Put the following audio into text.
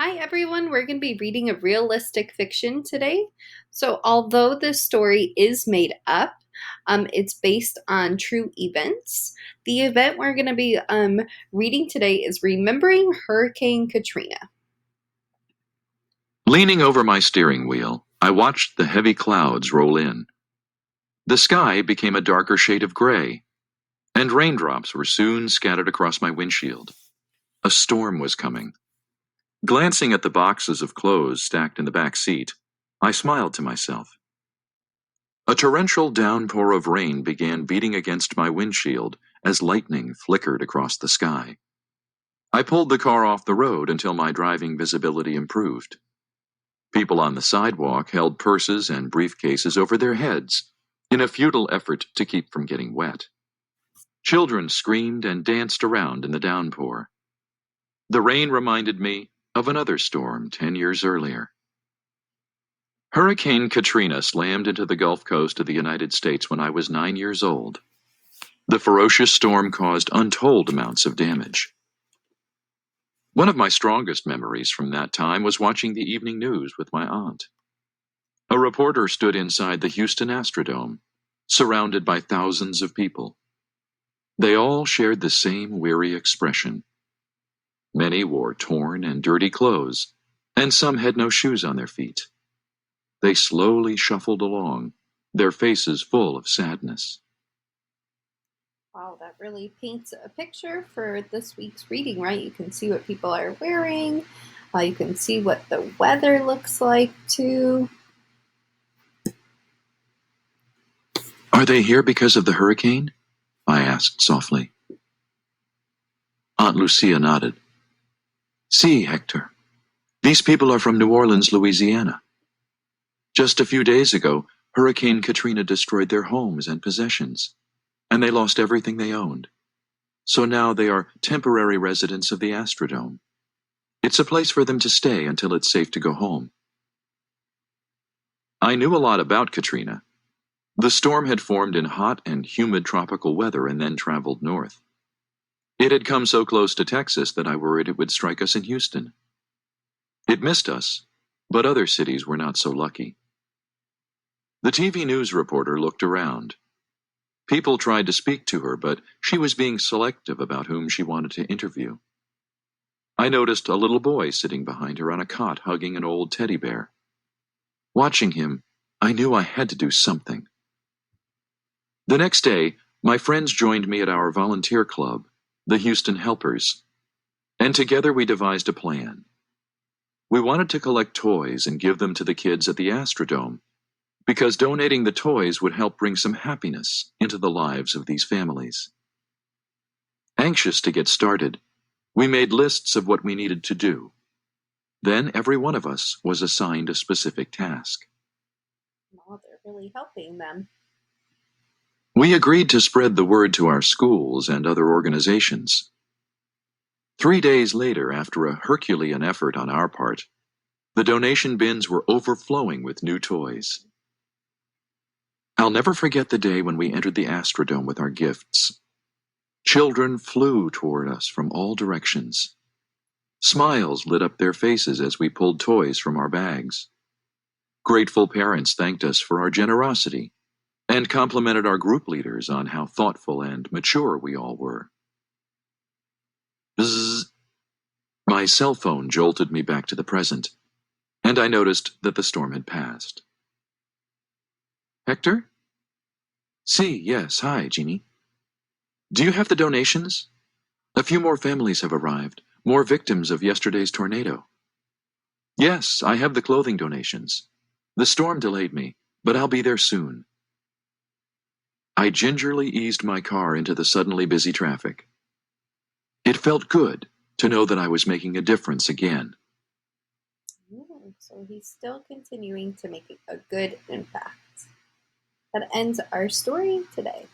Hi everyone, we're going to be reading a realistic fiction today. So, although this story is made up, it's based on true events. The event we're going to be reading today is Remembering Hurricane Katrina. Leaning over my steering wheel, I watched the heavy clouds roll in. The sky became a darker shade of gray, and raindrops were soon scattered across my windshield. A storm was coming. Glancing at the boxes of clothes stacked in the back seat, I smiled to myself. A torrential downpour of rain began beating against my windshield as lightning flickered across the sky. I pulled the car off the road until my driving visibility improved. People on the sidewalk held purses and briefcases over their heads in a futile effort to keep from getting wet. Children screamed and danced around in the downpour. The rain reminded me of another storm 10 years earlier. Hurricane Katrina slammed into the Gulf Coast of the United States when I was 9 years old. The ferocious storm caused untold amounts of damage. One of my strongest memories from that time was watching the evening news with my aunt. A reporter stood inside the Houston Astrodome, surrounded by thousands of people. They all shared the same weary expression. Many wore torn and dirty clothes, and some had no shoes on their feet. They slowly shuffled along, their faces full of sadness. Wow, that really paints a picture for this week's reading, right? You can see what people are wearing, you can see what the weather looks like too. Are they here because of the hurricane? I asked softly. Aunt Lucia nodded. See, Hector, these people are from New Orleans, Louisiana. Just a few days ago, Hurricane Katrina destroyed their homes and possessions, and they lost everything they owned. So now they are temporary residents of the Astrodome. It's a place for them to stay until it's safe to go home. I knew a lot about Katrina. The storm had formed in hot and humid tropical weather and then traveled north. It had come so close to Texas that I worried it would strike us in Houston. It missed us, but other cities were not so lucky. The TV news reporter looked around. People tried to speak to her, but she was being selective about whom she wanted to interview. I noticed a little boy sitting behind her on a cot hugging an old teddy bear. Watching him, I knew I had to do something. The next day, my friends joined me at our volunteer club, the Houston Helpers, and together we devised a plan. We wanted to collect toys and give them to the kids at the Astrodome, because donating the toys would help bring some happiness into the lives of these families. Anxious to get started, we made lists of what we needed to do. Then every one of us was assigned a specific task. Oh, they're really helping them. We agreed to spread the word to our schools and other organizations. 3 days later, after a Herculean effort on our part, the donation bins were overflowing with new toys. I'll never forget the day when we entered the Astrodome with our gifts. Children flew toward us from all directions. Smiles lit up their faces as we pulled toys from our bags. Grateful parents thanked us for our generosity and complimented our group leaders on how thoughtful and mature we all were. Bzzz. My cell phone jolted me back to the present, and I noticed that the storm had passed. Hector? See, yes, hi, Jeannie. Do you have the donations? A few more families have arrived, more victims of yesterday's tornado. Yes, I have the clothing donations. The storm delayed me, but I'll be there soon. I gingerly eased my car into the suddenly busy traffic. It felt good to know that I was making a difference again. So he's still continuing to make a good impact. That ends our story today.